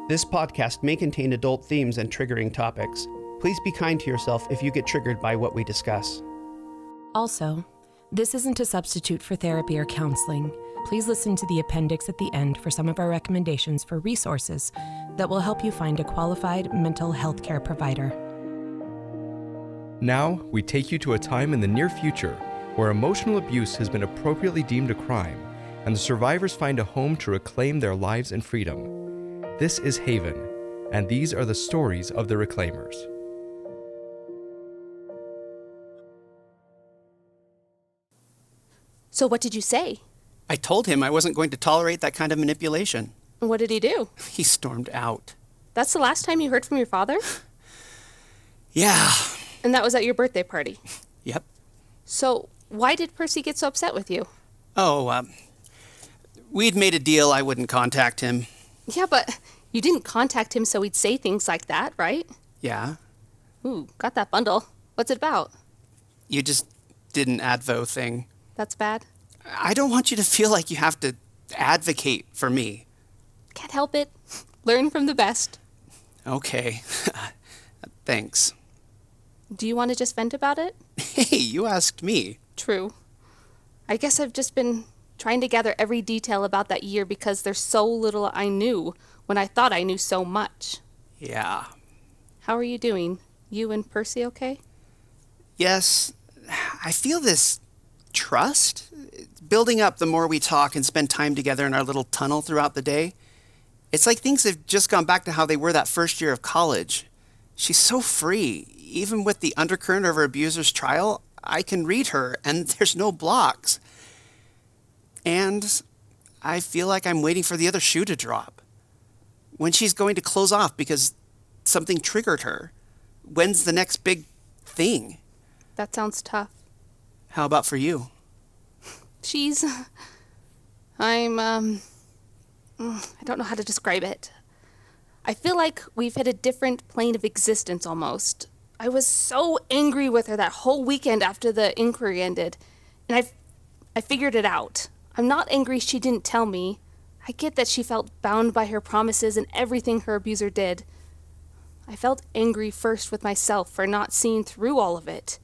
This podcast may contain adult themes and triggering topics. Please be kind to yourself if you get triggered by what we discuss. Also, this isn't a substitute for therapy or counseling. Please listen to the appendix at the end for some of our recommendations for resources that will help you find a qualified mental health care provider. Now, we take you to a time in the near future where emotional abuse has been appropriately deemed a crime, and the survivors find a home to reclaim their lives and freedom. This is Haven, and these are the stories of the reclaimers. So what did you say? I told him I wasn't going to tolerate that kind of manipulation. What did he do? He stormed out. That's the last time you heard from your father? Yeah. And that was at your birthday party? Yep. So why did Persy get so upset with you? We'd made a deal I wouldn't contact him. Yeah, but you didn't contact him so he'd say things like that, right? Yeah. Ooh, got that bundle. What's it about? You just did an advo thing. That's bad. I don't want you to feel like you have to advocate for me. Can't help it. Learn from the best. Okay. Thanks. Do you want to just vent about it? Hey, you asked me. True. I guess I've just been trying to gather every detail about that year because there's so little I knew when I thought I knew so much. Yeah. How are you doing? You and Persy okay? Yes. I feel this trust building up the more we talk and spend time together in our little tunnel throughout the day. It's like things have just gone back to how they were that first year of college. She's so free. Even with the undercurrent of her abuser's trial, I can read her and there's no blocks. And I feel like I'm waiting for the other shoe to drop. When she's going to close off because something triggered her. When's the next big thing? That sounds tough. How about for you? I don't know how to describe it. I feel like we've hit a different plane of existence almost. I was so angry with her that whole weekend after the inquiry ended, and I figured it out. I'm not angry she didn't tell me. I get that she felt bound by her promises and everything her abuser did. I felt angry first with myself for not seeing through all of it.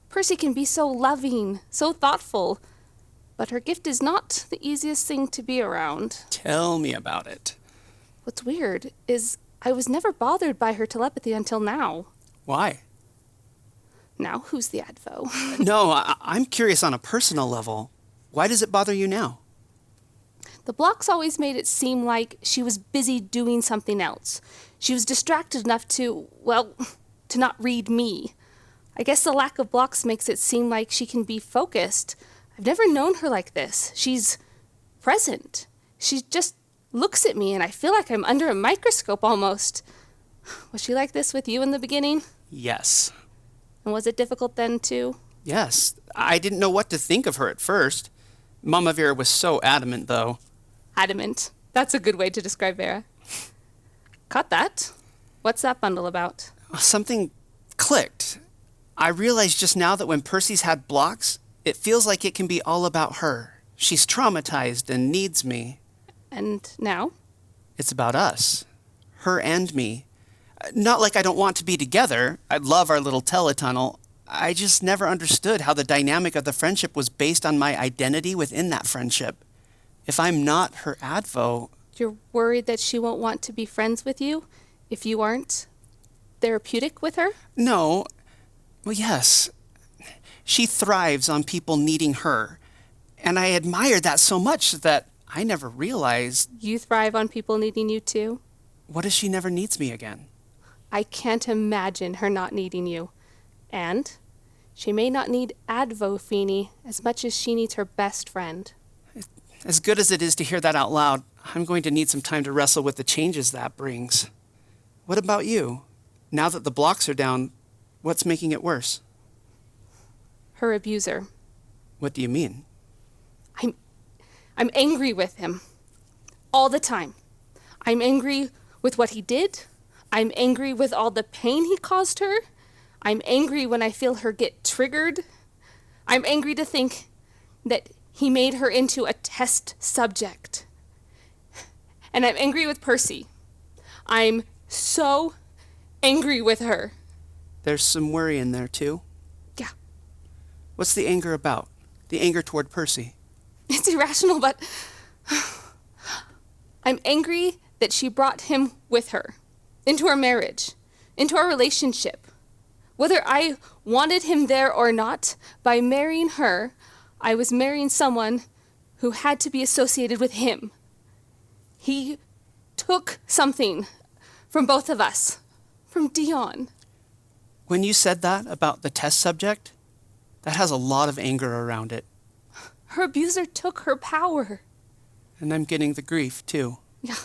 Persy can be so loving, so thoughtful, but her gift is not the easiest thing to be around. Tell me about it. What's weird is I was never bothered by her telepathy until now. Why? Now who's the advo? No, I'm curious on a personal level. Why does it bother you now? The blocks always made it seem like she was busy doing something else. She was distracted enough to not read me. I guess the lack of blocks makes it seem like she can be focused. I've never known her like this. She's present. She just looks at me and I feel like I'm under a microscope almost. Was she like this with you in the beginning? Yes. And was it difficult then too? Yes. I didn't know what to think of her at first. Mama Vera was so adamant, though. Adamant. That's a good way to describe Vera. Caught that. What's that bundle about? Something clicked. I realized just now that when Percy's had blocks, it feels like it can be all about her. She's traumatized and needs me. And now? It's about us. Her and me. Not like I don't want to be together. I love our little teletunnel. I just never understood how the dynamic of the friendship was based on my identity within that friendship. If I'm not her advo... You're worried that she won't want to be friends with you if you aren't therapeutic with her? No. Well, yes. She thrives on people needing her. And I admire that so much that I never realized... You thrive on people needing you too? What if she never needs me again? I can't imagine her not needing you. And she may not need advo Pheeny as much as she needs her best friend. As good as it is to hear that out loud, I'm going to need some time to wrestle with the changes that brings. What about you? Now that the blocks are down, what's making it worse? Her abuser. What do you mean? I'm angry with him. All the time. I'm angry with what he did. I'm angry with all the pain he caused her. I'm angry when I feel her get triggered. I'm angry to think that he made her into a test subject. And I'm angry with Persy. I'm so angry with her. There's some worry in there, too. Yeah, What's the anger about? The anger toward Persy? it's irrational, but I'm angry that she brought him with her into our marriage, into our relationship. Whether I wanted him there or not, by marrying her, I was marrying someone who had to be associated with him. He took something from both of us, from Dion. When you said that about the test subject, that has a lot of anger around it. Her abuser took her power. And I'm getting the grief, too. Yeah.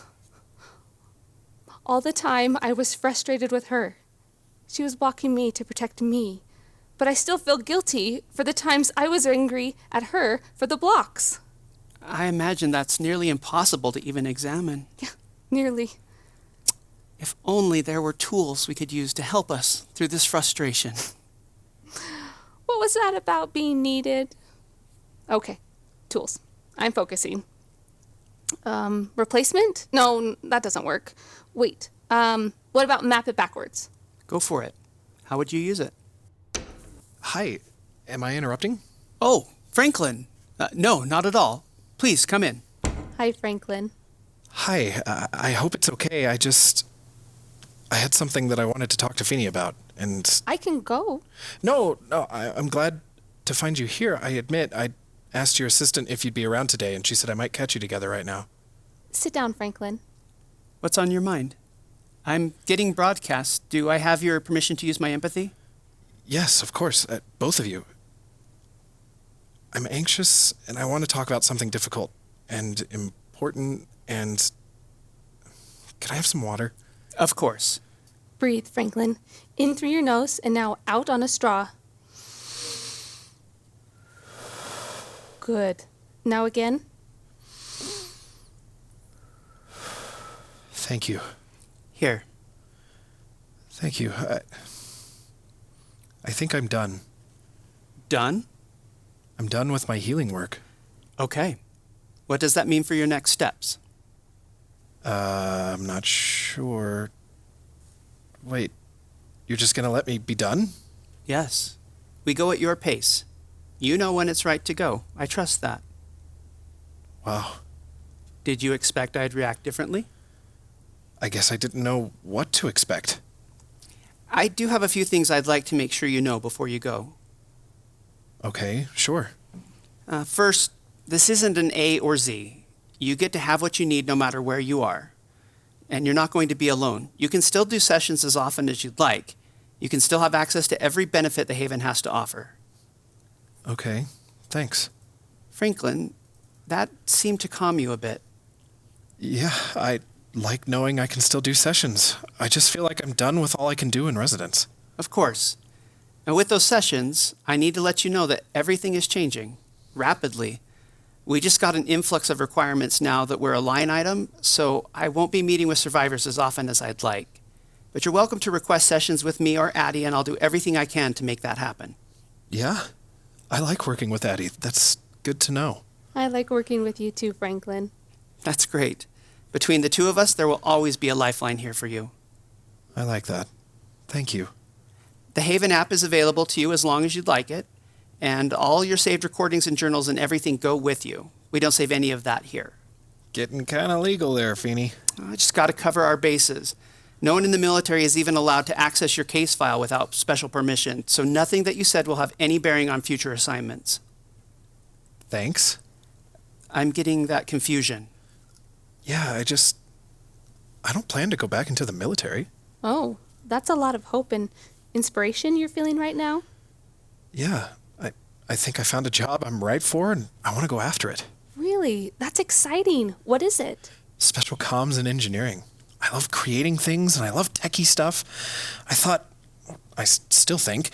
All the time, I was frustrated with her. She was blocking me to protect me. But I still feel guilty for the times I was angry at her for the blocks. I imagine that's nearly impossible to even examine. Yeah, nearly. If only there were tools we could use to help us through this frustration. What was that about being needed? Okay, tools. I'm focusing. Replacement? No, that doesn't work. Wait, what about map it backwards? Go for it. How would you use it? Hi, am I interrupting? Oh, Franklin. No, not at all. Please, come in. Hi, Franklin. Hi, I hope it's okay. I had something that I wanted to talk to Pheeny about, and... I can go. No, I'm glad to find you here. I admit, I asked your assistant if you'd be around today, and she said I might catch you together right now. Sit down, Franklin. What's on your mind? I'm getting broadcast. Do I have your permission to use my empathy? Yes, of course, both of you. I'm anxious, and I want to talk about something difficult and important, and... Can I have some water? Of course. Breathe, Franklin. In through your nose and now out on a straw. Good. Now again. Thank you. Here. Thank you. I think I'm done. Done? I'm done with my healing work. Okay. What does that mean for your next steps? I'm not sure. Wait, you're just gonna let me be done? Yes. We go at your pace. You know when it's right to go. I trust that. Wow. Did you expect I'd react differently? I guess I didn't know what to expect. I do have a few things I'd like to make sure you know before you go. Okay, sure. First, this isn't an A or Z. You get to have what you need no matter where you are. And you're not going to be alone. You can still do sessions as often as you'd like. You can still have access to every benefit the Haven has to offer. Okay, thanks. Franklin, that seemed to calm you a bit. Yeah, I like knowing I can still do sessions. I just feel like I'm done with all I can do in residence. Of course. And with those sessions, I need to let you know that everything is changing rapidly. We just got an influx of requirements now that we're a line item, so I won't be meeting with survivors as often as I'd like. But you're welcome to request sessions with me or Attie, and I'll do everything I can to make that happen. Yeah, I like working with Attie. That's good to know. I like working with you too, Franklin. That's great. Between the two of us, there will always be a lifeline here for you. I like that. Thank you. The Haven app is available to you as long as you'd like it, and all your saved recordings and journals and everything go with you. We don't save any of that here. Getting kind of legal there, Pheeny. I just got to cover our bases. No one in the military is even allowed to access your case file without special permission, so nothing that you said will have any bearing on future assignments. Thanks. I'm getting that confusion. Yeah, I don't plan to go back into the military. Oh, that's a lot of hope and inspiration you're feeling right now? Yeah, I think I found a job I'm right for, and I want to go after it. Really? That's exciting. What is it? Special comms and engineering. I love creating things, and I love techie stuff. I still think,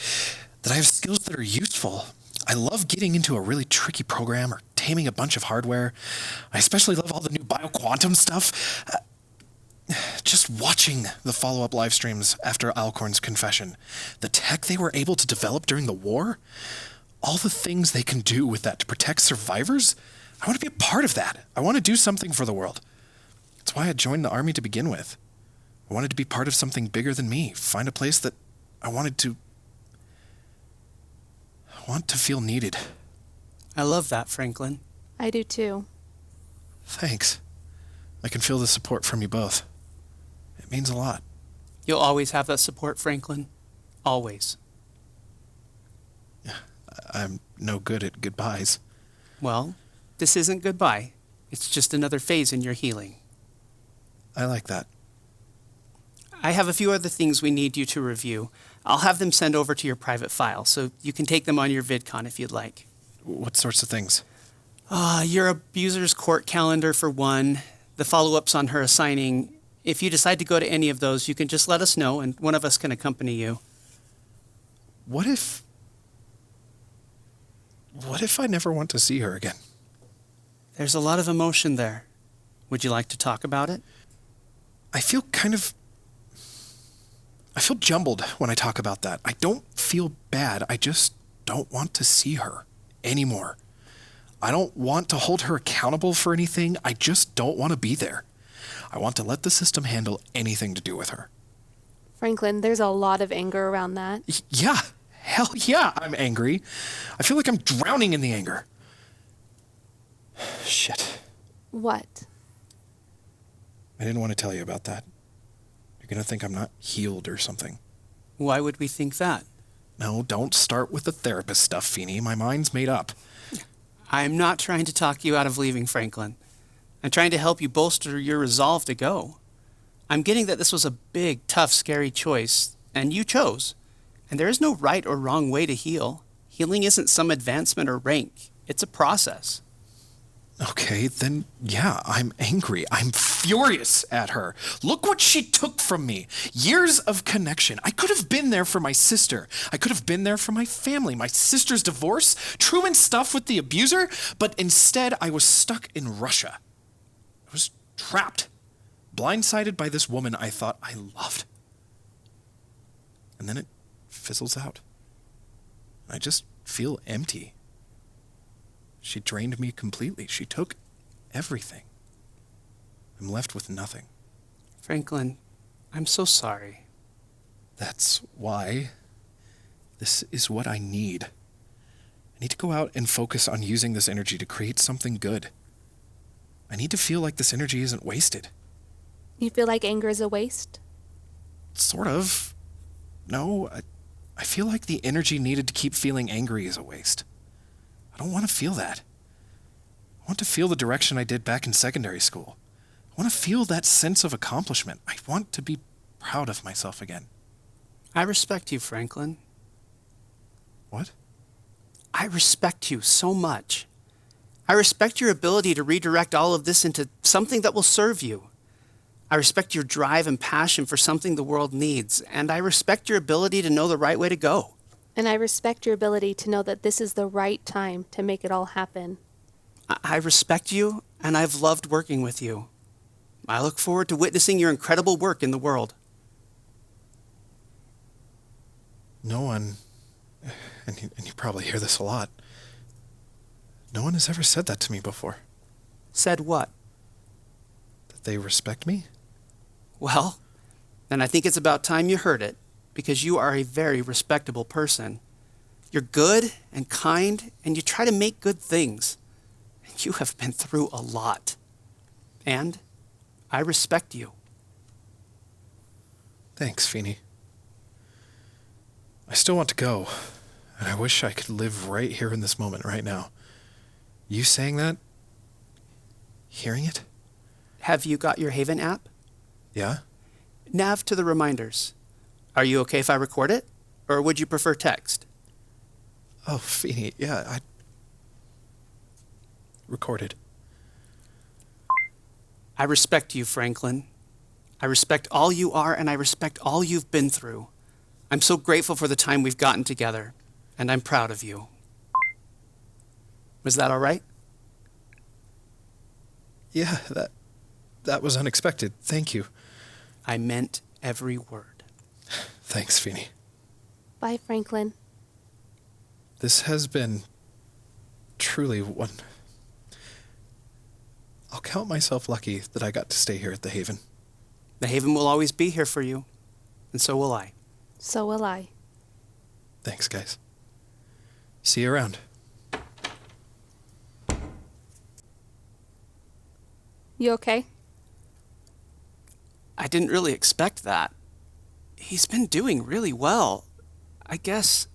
that I have skills that are useful. I love getting into a really tricky program or taming a bunch of hardware. I especially love all the new bioquantum stuff. Just watching the follow-up live streams after Alcorn's confession, the tech they were able to develop during the war, all the things they can do with that to protect survivors, I want to be a part of that. I want to do something for the world. That's why I joined the army to begin with. I wanted to be part of something bigger than me, find a place that I want to feel needed. I love that, Franklin. I do too. Thanks. I can feel the support from you both. It means a lot. You'll always have that support, Franklin. Always. I'm no good at goodbyes. Well, this isn't goodbye. It's just another phase in your healing. I like that. I have a few other things we need you to review. I'll have them sent over to your private file, so you can take them on your VidCon if you'd like. What sorts of things? Your abuser's court calendar for one, the follow-ups on her assigning. If you decide to go to any of those, you can just let us know, and one of us can accompany you. What if I never want to see her again? There's a lot of emotion there. Would you like to talk about it? I feel jumbled when I talk about that. I don't feel bad. I just don't want to see her anymore. I don't want to hold her accountable for anything. I just don't want to be there. I want to let the system handle anything to do with her. Franklin, there's a lot of anger around that. Yeah, hell yeah, I'm angry. I feel like I'm drowning in the anger. Shit. What? I didn't want to tell you about that. You're going to think I'm not healed or something. Why would we think that? No, don't start with the therapist stuff, Pheeny. My mind's made up. I'm not trying to talk you out of leaving, Franklin. I'm trying to help you bolster your resolve to go. I'm getting that this was a big, tough, scary choice, and you chose. And there is no right or wrong way to heal. Healing isn't some advancement or rank. It's a process. Okay, then yeah, I'm angry. I'm furious at her. Look what she took from me. Years of connection. I could have been there for my sister. I could have been there for my family, my sister's divorce, Truman stuff with the abuser, but instead I was stuck in Russia. I was trapped, blindsided by this woman I thought I loved. And then it fizzles out. I just feel empty. She drained me completely. She took everything. I'm left with nothing. Franklin, I'm so sorry. That's why this is what I need. I need to go out and focus on using this energy to create something good. I need to feel like this energy isn't wasted. You feel like anger is a waste? Sort of. No, I feel like the energy needed to keep feeling angry is a waste. I don't want to feel that. I want to feel the direction I did back in secondary school. I want to feel that sense of accomplishment. I want to be proud of myself again. I respect you, Franklin. What? I respect you so much. I respect your ability to redirect all of this into something that will serve you. I respect your drive and passion for something the world needs, and I respect your ability to know the right way to go. And I respect your ability to know that this is the right time to make it all happen. I respect you, and I've loved working with you. I look forward to witnessing your incredible work in the world. No one, and you probably hear this a lot, no one has ever said that to me before. Said what? That they respect me? Well, then I think it's about time you heard it, because you are a very respectable person. You're good and kind, and you try to make good things. You have been through a lot. And I respect you. Thanks, Pheeny. I still want to go, and I wish I could live right here in this moment right now. You saying that? Hearing it? Have you got your Haven app? Yeah? Nav to the reminders. Are you okay if I record it? Or would you prefer text? Oh, Pheeny, yeah, I recorded. I respect you, Franklin. I respect all you are, and I respect all you've been through. I'm so grateful for the time we've gotten together, and I'm proud of you. Was that all right? Yeah, that was unexpected. Thank you. I meant every word. Thanks, Pheeny. Bye, Franklin. This has been truly one. I'll count myself lucky that I got to stay here at the Haven. The Haven will always be here for you, and so will I. So will I. Thanks, guys. See you around. You okay? I didn't really expect that. He's been doing really well. I guess...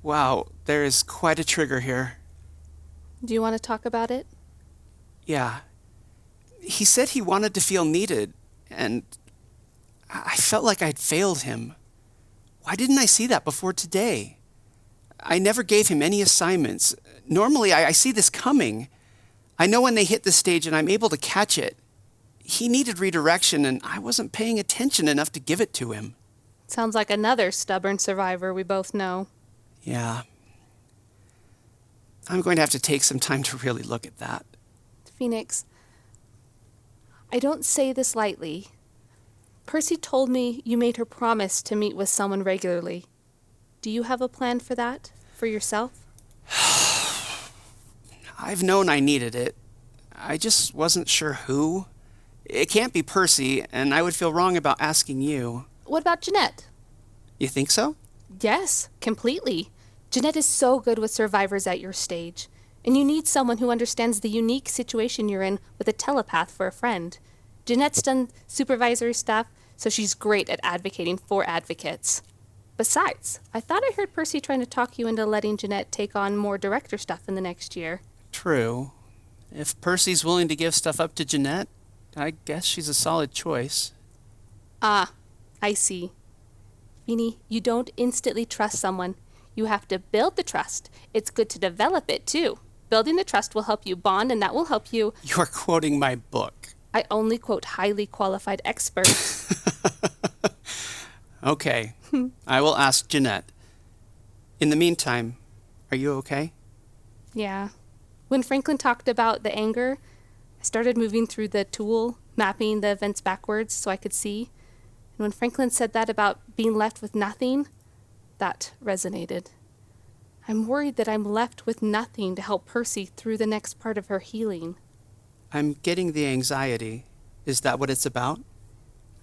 Wow, there is quite a trigger here. Do you want to talk about it? Yeah. He said he wanted to feel needed, and I felt like I'd failed him. Why didn't I see that before today? I never gave him any assignments. Normally, I see this coming. I know when they hit the stage and I'm able to catch it. He needed redirection, and I wasn't paying attention enough to give it to him. Sounds like another stubborn survivor we both know. Yeah. I'm going to have to take some time to really look at that. Phoenix, I don't say this lightly. Persy told me you made her promise to meet with someone regularly. Do you have a plan for that? For yourself? I've known I needed it. I just wasn't sure who. It can't be Persy, and I would feel wrong about asking you. What about Jeanette? You think so? Yes, completely. Jeanette is so good with survivors at your stage, and you need someone who understands the unique situation you're in with a telepath for a friend. Jeanette's done supervisory stuff, so she's great at advocating for advocates. Besides, I thought I heard Persy trying to talk you into letting Jeanette take on more director stuff in the next year. True. If Percy's willing to give stuff up to Jeanette, I guess she's a solid choice. Ah, I see. Pheeny, you don't instantly trust someone. You have to build the trust. It's good to develop it, too. Building the trust will help you bond, and that will help you... You're quoting my book. I only quote highly qualified experts. Okay. I will ask Jeanette. In the meantime, are you okay? Yeah. When Franklin talked about the anger, I started moving through the tool, mapping the events backwards so I could see. And when Franklin said that about being left with nothing, that resonated. I'm worried that I'm left with nothing to help Persy through the next part of her healing. I'm getting the anxiety. Is that what it's about?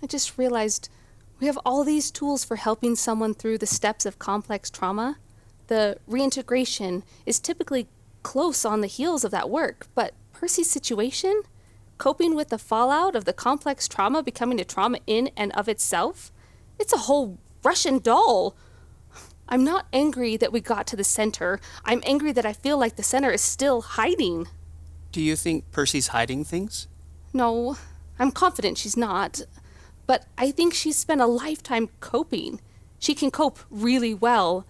I just realized we have all these tools for helping someone through the steps of complex trauma. The reintegration is typically close on the heels of that work, but Percy's situation, coping with the fallout of the complex trauma becoming a trauma in and of itself, it's a whole Russian doll. I'm not angry that we got to the center. I'm angry that I feel like the center is still hiding. Do you think Percy's hiding things? No, I'm confident she's not. But I think she's spent a lifetime coping. She can cope really well.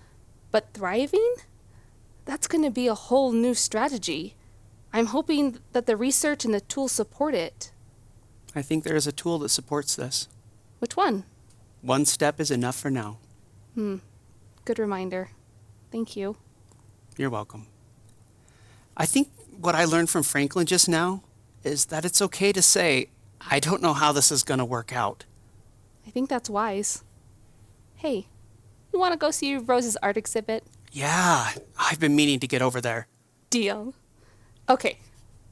But thriving? That's going to be a whole new strategy. I'm hoping that the research and the tools support it. I think there is a tool that supports this. Which one? One step is enough for now. Good reminder. Thank you. You're welcome. I think what I learned from Franklin just now is that it's okay to say, I don't know how this is going to work out. I think that's wise. Hey, you want to go see Rose's art exhibit? Yeah, I've been meaning to get over there. Deal. Okay,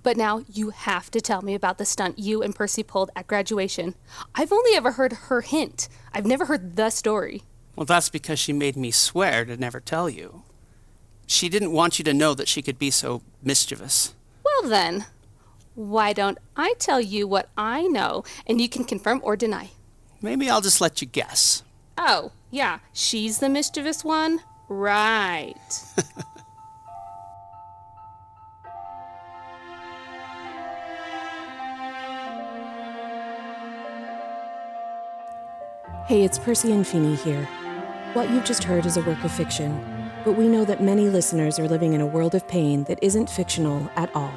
but now you have to tell me about the stunt you and Persy pulled at graduation. I've only ever heard her hint. I've never heard the story. Well, that's because she made me swear to never tell you. She didn't want you to know that she could be so mischievous. Well then, why don't I tell you what I know, and you can confirm or deny? Maybe I'll just let you guess. Oh, yeah, she's the mischievous one? Right. Hey, it's Persy and Pheeny here. What you've just heard is a work of fiction, but we know that many listeners are living in a world of pain that isn't fictional at all.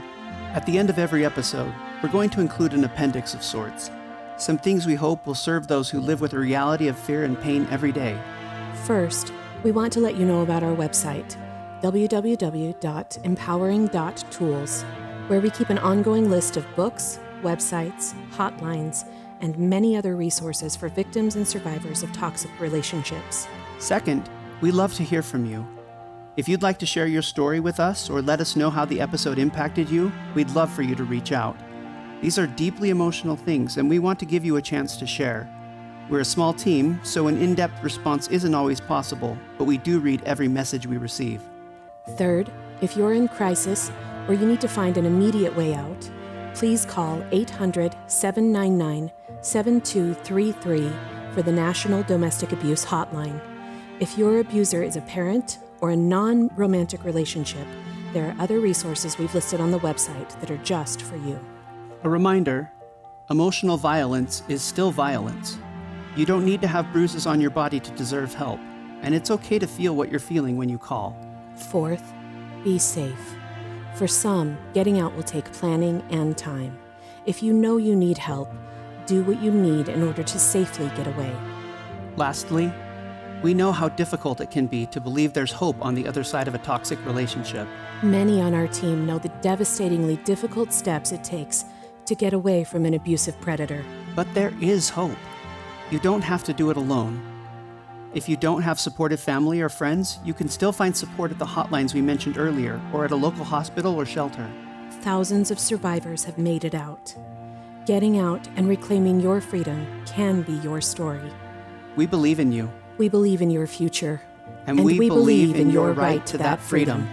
At the end of every episode, we're going to include an appendix of sorts. Some things we hope will serve those who live with the reality of fear and pain every day. First, we want to let you know about our website, www.empowering.tools, where we keep an ongoing list of books, websites, hotlines, and many other resources for victims and survivors of toxic relationships. Second, we love to hear from you. If you'd like to share your story with us or let us know how the episode impacted you, we'd love for you to reach out. These are deeply emotional things, and we want to give you a chance to share. We're a small team, so an in-depth response isn't always possible, but we do read every message we receive. Third, if you're in crisis or you need to find an immediate way out, please call 800-799-7233 for the National Domestic Abuse Hotline. If your abuser is a parent or a non-romantic relationship, there are other resources we've listed on the website that are just for you. A reminder, emotional violence is still violence. You don't need to have bruises on your body to deserve help, and it's okay to feel what you're feeling when you call. Fourth, be safe. For some, getting out will take planning and time. If you know you need help, do what you need in order to safely get away. Lastly, we know how difficult it can be to believe there's hope on the other side of a toxic relationship. Many on our team know the devastatingly difficult steps it takes to get away from an abusive predator. But there is hope. You don't have to do it alone. If you don't have supportive family or friends, you can still find support at the hotlines we mentioned earlier or at a local hospital or shelter. Thousands of survivors have made it out. Getting out and reclaiming your freedom can be your story. We believe in you. We believe in your future. And we believe in your right to that freedom.